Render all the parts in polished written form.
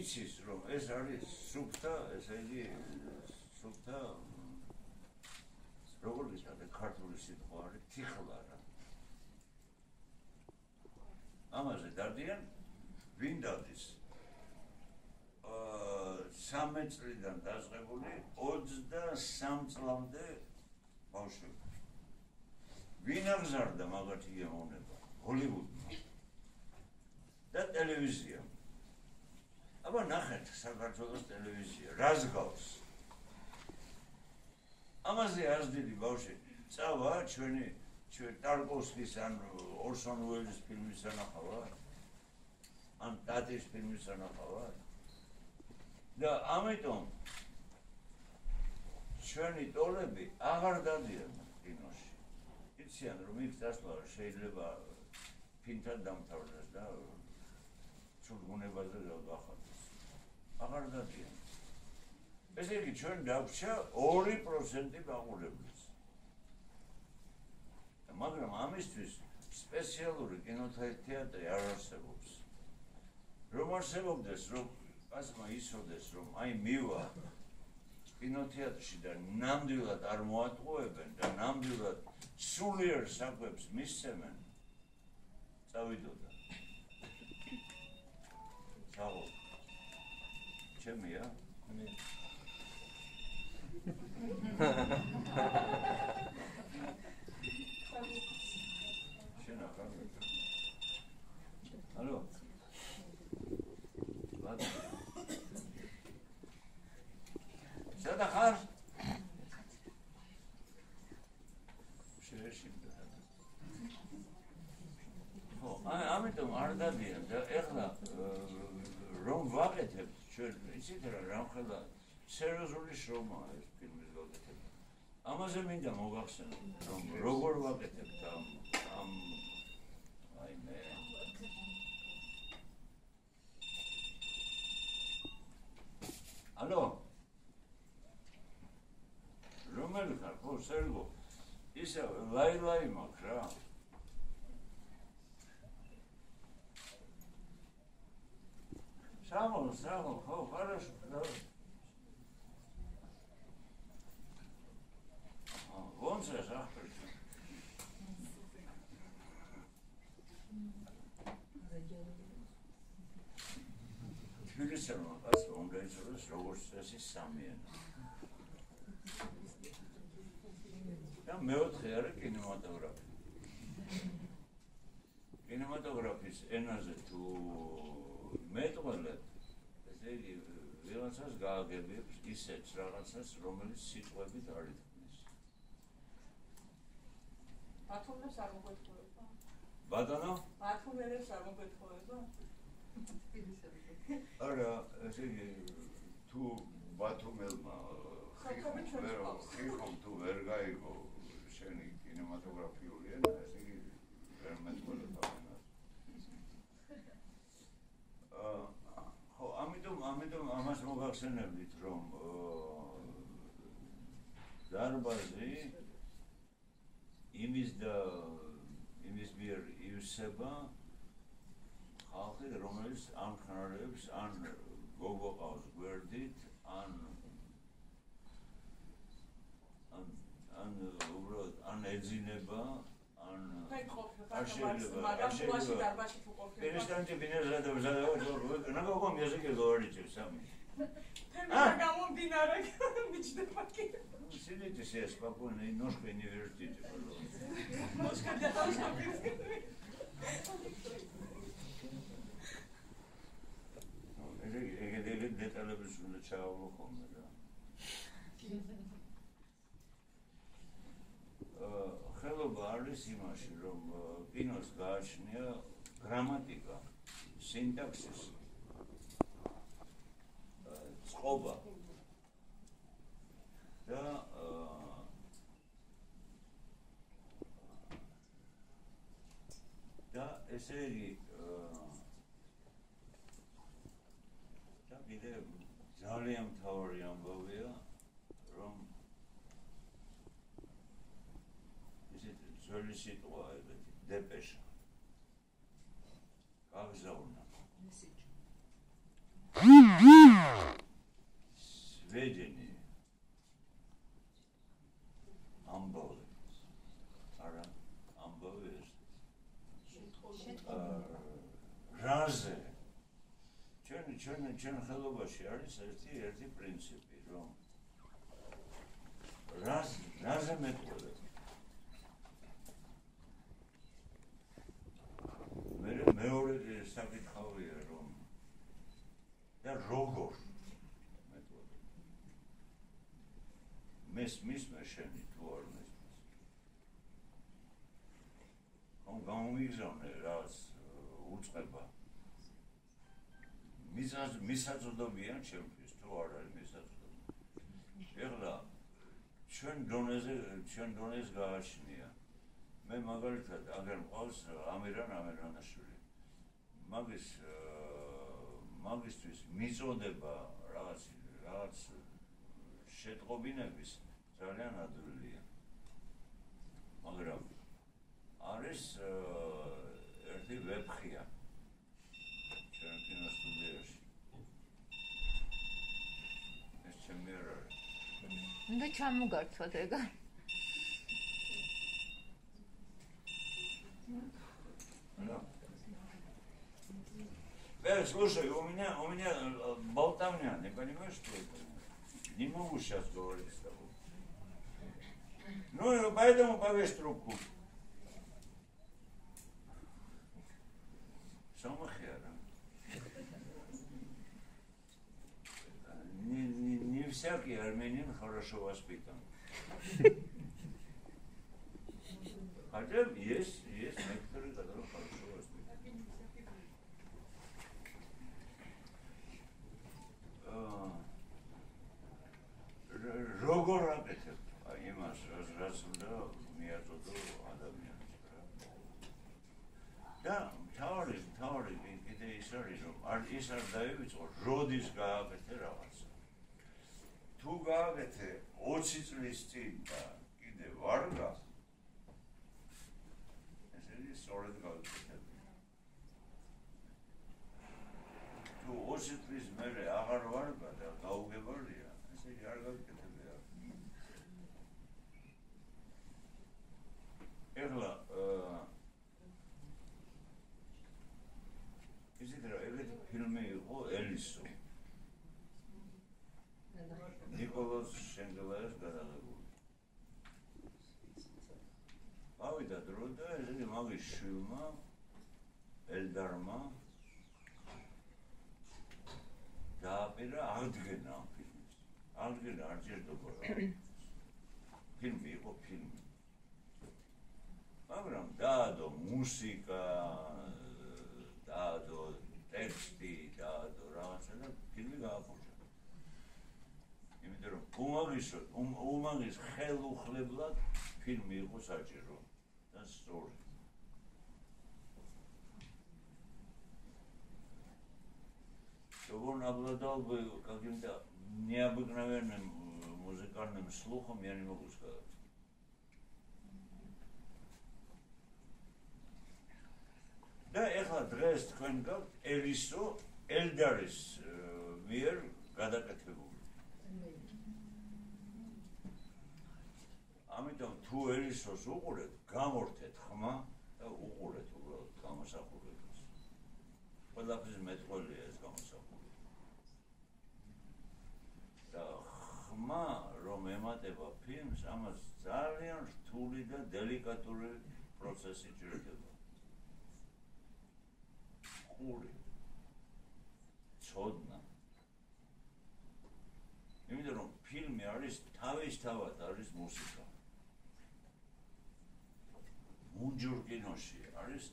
იცის რომ ეს არის სუფთა, ესე იგი სუფთა როგორ ვიცი ქართული სიტყვა არის თიხლა რა. ამაზე დადიან ვინ დადის 13 წლიდან დაწყებული 23 წლამდე ბავშვები. ვინ აღზარდა მაგათი გემოვნება? ჰოლივუდმა და ტელევიზია. აბა ნახეთ საქართველოს ტელევიზია რას გავს? ამაზე ას დიდი ბავშვი წავა ჩვენ ტარკოვსკის ან ორსონ უელის ფილმის ანახავარ ან ტატის ფილმის ანახავარ და ამიტომ ჩვენი ტოლები აღარ დადიან კინოში. იციან რომ იქ დასვლა შეიძლება ფინთან დამთავრდეს და სულგუნებაზე გავახატოს. აღარ დადიან. ესე იგი ჩვენ დაგვჭა 2% მაყურებლის. მაგრამ ამისთვის სპეციალური კინოთეატრი არ არსებობს. რომ არსებობდეს, რომ ასმა იცოდეს, რომ აი მივა კინოთეატრში და ნამდვილად არ მოატყუებენ და ნამდვილად სულიერ საკვებს მისცემენ, წავიდოდა. ჩავო. ჩემია? Hallo. Was? Sada khar. Შეიძლება. ხო, ამიტომ არ დადიან და ეხლა რომ ვაკეთებ ჩვენ იცით რა რამხელა სერიოზული შრომაა ეს ფილმის გაკეთება. ამაზე მინდა მოგახსენოთ რომ როგორ ვაკეთებთ ამ აი მე ალო რომელი ხარ ხო სერგო ისა ლაილაი მაქვს რა Срамо, ხო, хорошо, давай. Вон же захприч. Თბილისელმა კაცმა უნდა იცოდეს როგორც წესი სამიანი. და მეოთხე არის კინემატოგრაფი. კინემატოგრაფის ენაზე თუ მეტყველებ, ესე იგი ვიღაცას გააგებებს ისეთს რაღაცას, რომელიც სიტყვებით არ ითქმის. ბათუმელს არ მოგვეთხოვება? ბატონო? ბათუმელს არ მოგვეთხოვება? არა, ესე იგი თუ ბათუმელმა ხიხომ თუ ვერ გაიგო შენი კინემატოგრაფიული ენა, ესე იგი ვერ მეტყველება. ხო, ამიტომ ამას მოგახსენებდით, რომ დარბაზი იმის მიერ ივსება ხალხი, რომელიც ან ხნარებს, ან გოგო ყავს გვერდით, ან ეძინება, Перестаньте меня задавать вопрос. На каком языке говорите сами? Сидите себе спокойно и ножкой не вертите, пожалуйста. Ножка для того, чтобы... ეგ დეტალების უნდა ჩავავლო ხოლმე რა. ხელობა არის იმაში, რომ კინოს გააჩნია გრამატიკა, სინტაქსის, წყობა და ესე იგი და კიდე ძალიან მთავარი ამბავია, რომ ძველი სიტყვა ეგეთი დეპეშა გაგზავნა ჩვენ ხელობაში არის ერთი პრინციპი, რომ რაზე მეტყველებს. მეორე საკითხავია, რომ და როგორ მეტყველებს. მესმის შენი თუ არ მესმის. გამომიგზავნე რაც უწყება. მისაწვდომია ჩემთვის, თუ არ არის მისაწვდომი. ეხლა ჩვენ დონეზე გააჩნია. მე მაგალითად აგერ მყავს ამირან ამირანაშვილი. მაგისთვის მიწოდება რაღაც შეტყობინების ძალიან ადვილია. მაგრამ არის ერთი ვებხია ჩვენ კინოსტუდიაში. ეს ჩემი არ არის. უნდა ჩამოგართვათ ეგა. Слушай, у меня болтовня, не понимаешь, что это? Не могу сейчас говорить с тобой. Ну, поэтому повесь трубку. Самохера. Не всякий армянин хорошо воспитан. Хотя есть некоторые, которые хорошо воспитаны. როგორ აკეთებ იმას, რაც უნდა მიაწოდო ადამიანს რა. და მთავარი კიდე ის არის, რომ ის არ დაივიწყო, როდის გააკეთე რაღაცა. თუ გააკეთე 20 წლის წინ და კიდე ვარ გა, ესე იგი სწორედ გააკეთე. თუ 20 წლის მერე აღარ ვარ გა და გაუგებარია, ესე იგი არ გააკეთებია. ეხლა ისეთ რა ეგეთი ფილმი იყო ელისო. ნიკოლოზ შენგელაიას გადაღებული. ავიდა დრო და ესე მაგის შვილმა ელდარმა დააპირა აღდგენა ამ ფილმის. აღდგენა არ ჭირდება რა. ფილმი იყო ფილმი. მაგრამ დაადო მუსიკა, დაადო ტექსტი, დაადო რაღაცა და ფილმი გააფუჭა. იმიტომ რომ უმაღის ხელუხლებლად ფილმი იყო საჭირო და სწორი. Он обладал бы каким-то необыкновенным музыкальным слухом, я не могу сказать. და ეხლა დღეს თქვენ გაქვთ ელისო ელდარის მიერ გადაკეთებული. ამიტომ თუ ელისოს უყურეთ, გამორთეთ ხმა და უყურეთ უბრალოდ გამოსახულებას. ყველაფრის მეტყველია ეს გამოსახულება. და ხმა რომ ემატება ფილმს, ამას ძალიან რთული და დელიკატური პროცესი ჭირდება. ყური, ცოდნა. იმიტომ რომ ფილმი არის თავისთავად არის მუსიკა. მუნჯურ კინოში არის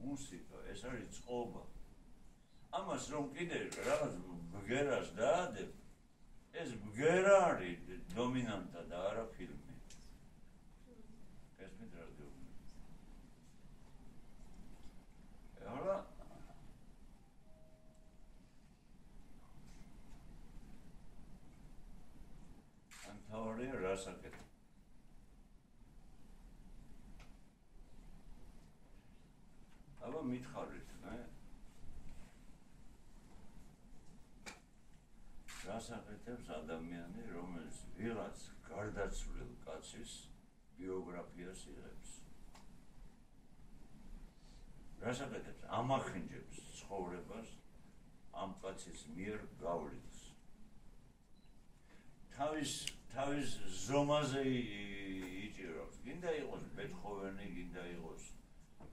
მუსიკა, ეს არის წყობა. ამას რომ კიდე რაღაც ბგერას დაადებ, ეს ბგერა არის დომინანტა და არა ფილმი. ესმით რა გეუბნები. ეხლა თავარია რას აკეთებ. აბა მითხარით, რას აკეთებს ადამიანი, რომელიც ვიღაც გარდაცვლილ კაცის ბიოგრაფიას იღებს. რას აკეთებს? ამახინჯებს ცხოვრებას ამ კაცის მიერ გავლენს. თავის ზომაზე იჭირავს. გინდა იყოს ბეთჰოვენი, გინდა იყოს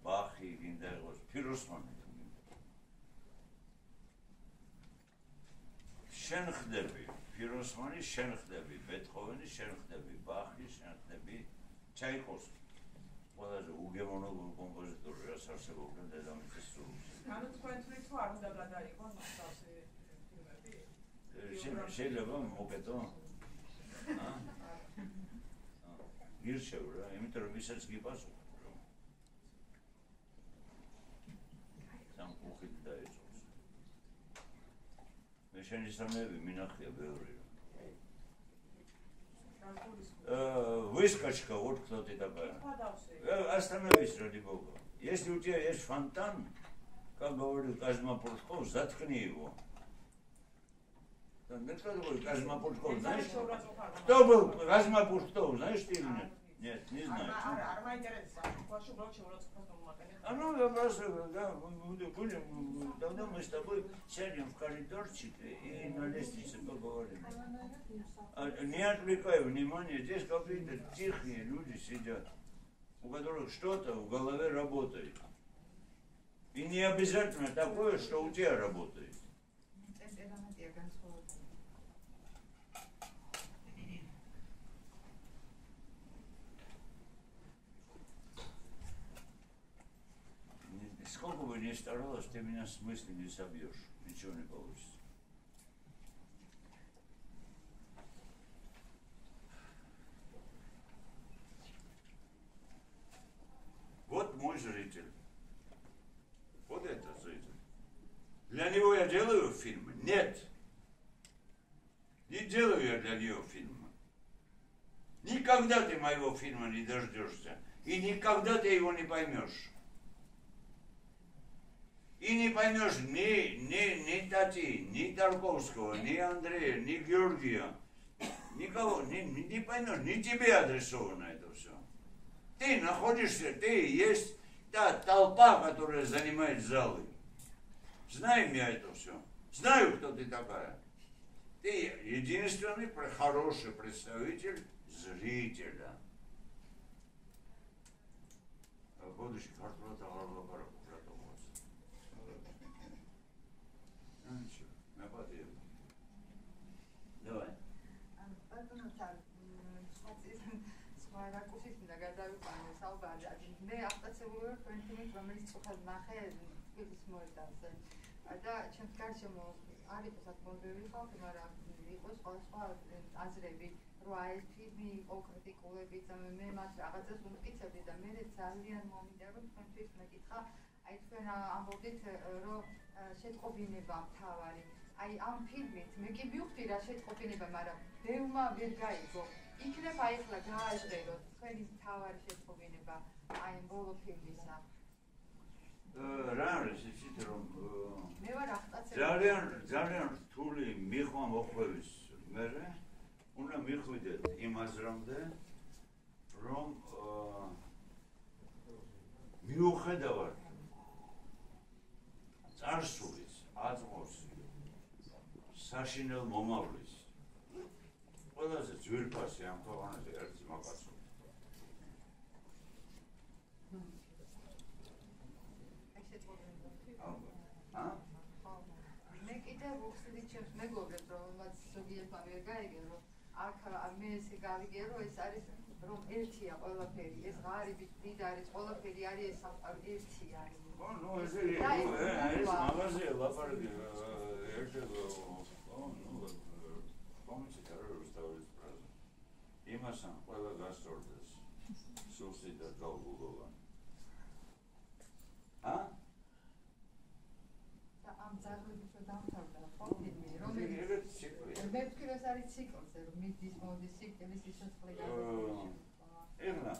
ბახი, გინდა იყოს ფიროსმანი. შენ ხდები ფიროსმანი, შენ ხდები ბეთჰოვენი, შენ ხდები ბახი, შენ ხდები ჩაიკოვსკი. ყველაზე უგემოვნო კომპოზიტორი, რაც არსებობდა დედამიწის სრულს. განუცხადებელი თუ არ უნდა გადაიღოს მასწავლე ფილმები? შეიძლება მოკეთო? გირჩევ რა, იმიტომ რომ ისაც გიპასუხებ რომ სამკუხით დაეწოს. მე შენი სამეები მინახია ბევრი. Выскочка, вот кто ты такая. Остановись, ради бога. Если у тебя есть фонтан, как говорил Казьма Пушков, заткни его. Кто такой Казьма Пушков, знаешь? Кто был Казьма Пушков, знаешь ты или нет? Нет, не знаю. Ну, я просто, да, будем, давно мы с тобой сядем в коридорчик и на лестнице поговорим. Не отвлекай внимания, здесь какие-то тихие люди сидят, у которых что-то в голове работает. И не обязательно такое, что у тебя работает. Сколько бы ни старалась, ты меня с мысли не собьешь. Ничего не получится. Вот мой зритель. Вот это зритель. Для него я делаю фильмы? Нет. Не делаю я для нее фильмы. Никогда ты моего фильма не дождешься. И никогда ты его не поймешь. И не поймешь ни Тати, ни Тарковского, ни Андрея, ни Георгия. Никого, не поймешь, не тебе адресовано это все. Ты находишься, ты есть та толпа, которая занимает залы. Знаем я это все. Знаю, кто ты такая. Ты единственный хороший представитель зрителя. Будущий портрет Аллаха. Давай. რაკუსის მინდა გადავიყვანო საუბარი. მე აღტაცებული ვარ თქვენ ფილმით, რომელიც სწორად ნახე თბილისის მოედანზე. და ჩემს გარშემო არ იყო საკმაოდ ბევრი ხალხი, მაგრამ იყო სხვა აზრები, რომ აი ეს ფილმი იყო კრიტიკულებით, მე მას რაღაცას უმტკიცებდი და მე ძალიან მომიდა რომ თქვენთვის მეკითხა, აი თქვენ ამბობდით რომ შეტყობინება მთავარი. აი ამ ფილმით მე კი მივხვდი რა შეტყობინება, მაგრამ ბევრმა ვერ გაიგო. იქნებ აი ახლა გააჟღეროთ თქვენი მთავარი შეტყობინება აი ბოლო ფილმისა. რა არის იცით რომ მე ვარ აღტაცებული. ძალიან რთული მიღმა მოხვევის მერე უნდა მიხვიდეთ იმ აზრამდე რომ მიუხედავად წარსულის აწმოს საშინელ მომავლის ყველაზე ძვირფასი ამ ქვეყანაზე ერთ მაკაცო. მე კიდევ ვუხსნით ჩემს მეგობრებს, რომელმაც ზოგიერთმა ვერ გაიგე, რომ აქ მე ესე გავიგე, რომ ეს არის რომ ერთია ყველაფერი, ეს ღარიბი დიდარი ყველაფერი არის ეს ერთი არის. ნუ ეს მაღაზია ლაპარაკი ერთად კომიცი ტერორისტების პრაზა. იმასთან ყველა გასწორდეს სუსი და გალგულოვანი. ამ ძაღლების რო დამთავრდა ხო ფილმი, რომელიც მე ვფიქრობ ეს არის ციკლზე, რომ მიდის მოდის ციკლის სიცოცხლე გადაწყდება. ეხლა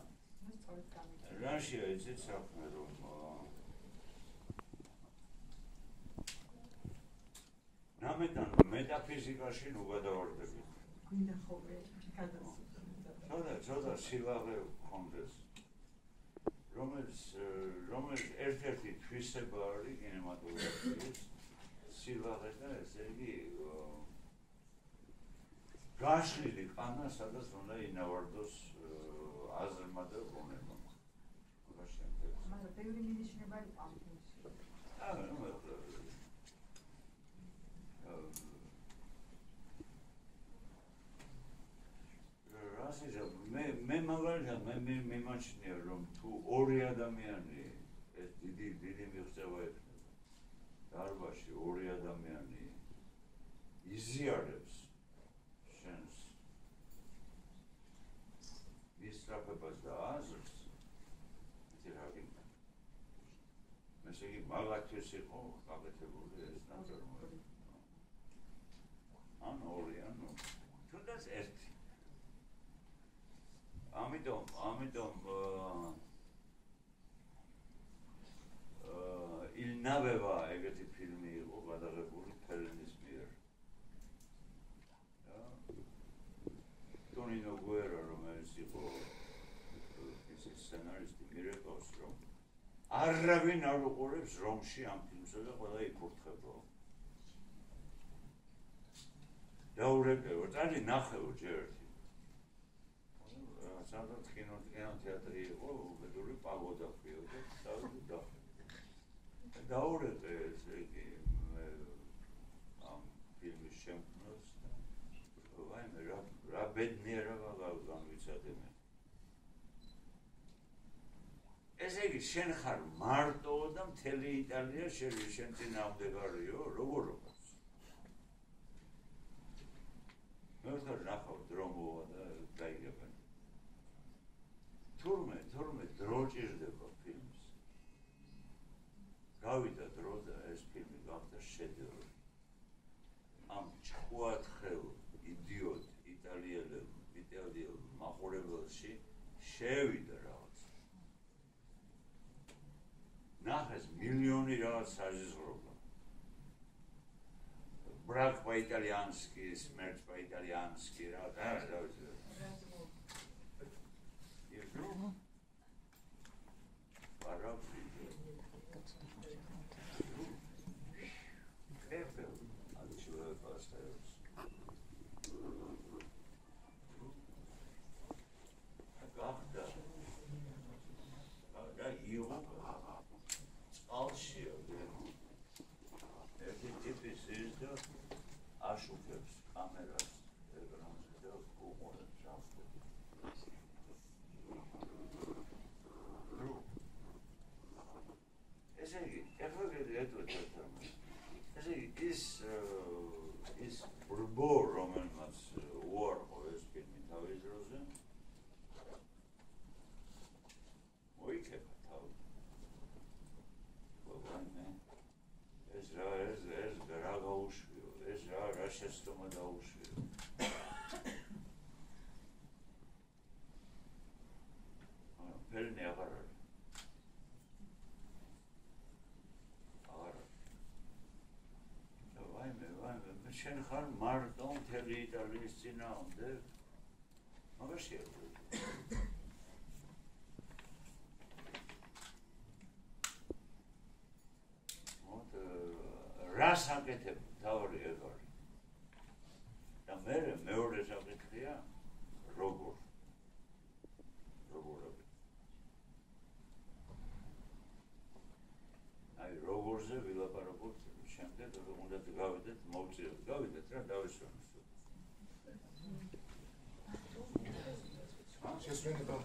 რაშია იცით საქმე რომ რამეთან მეტაფიზიკაში ნუ გადავარდებით. გვინდა ხოლმე გადასწრება. ცოტა სილაღე გქონდეს. რომელიც ერთ-ერთი თვისება არის კინემატოგრაფიის სილვაღეს და ესე იგი გაშლილი ყანა სადაც უნდა ინავარდოს აზრმა და გონებმა. მაგრამ ბევრი მინიშნება იყო ამ ფილმში. მე მაგალითად მე მიმაჩნია რომ თუ ორი ადამიანი ეს დიდი მიღწევა ექნება დარბაზში ორი ადამიანი იზიარებს შენს მისწრაფებას და აზრს იცი რა გინდა ესე იგი მაგათთვის იყო გაკეთებული ეს ნაწარმოები ან ორი ანუ თუნდაც ერთი ამიტომ ილნავევა ეგეთი ფილმი იყო გადაღებული ფელინის მიერ. ტონინო გუერა რომელიც იყო ის სცენარისტი მირეკავს რომ არავინ არ უყურებს რომში ამ ფილმსა და ყველა იკურთხებო. დაურეკევო, წადი ნახევო ჯერ ერთი. სადაც კინოთეატრი იყო, უბედური პაგოდა ხიოდა, დაურეკე ესე იგი ამ ფილმის შემქმნელს და ვაიმე რა ბედნიერება განვიცადე მე. ესე იგი შენ ხარ მარტო და მთელი იტალია შენ წინააღმდეგარიო, როგორ ვიყავს? მე ვთქვი ნახავ დრომოა და დაიგებენ. თურმე დრო ჭირდება ფილმს. გავიდა დრო და ეს ფილმი გახდა შედევრი. ამ ჭუათხელ იდიოტ იტალიელ მაყურებელში შევიდა რაღაც. ნახეს მილიონი რაღაც საზღვრობა. ბრაკ по-იტალიანსკი, смерть по-იტალიანსკი რა ვიცი. აშუქებს კამერას ეკრანზე და უყურებს ჟანრს. ესე იგი, ეხლა ესე იგი ის ბრბო რომელმაც უარყო ეს ფილმი თავის დროზე მოიქება თავი. ეს რა გაუშვიო, ეს რა შეცდომა დაუშვიო. ფერნი აღარ არის. შენ ხარ მარტო მთელი იტალიის წინააღმდეგ მაგაში ერთხელ რას აკეთებ თავი ეგ არის და მეორე საკითხია როგორ აი როგორზე ვილაპარაკოთ შემდეგ უნდა გავიდეთ მოვწიოთ გავიდეთ რა დავისვენოთ შესვენება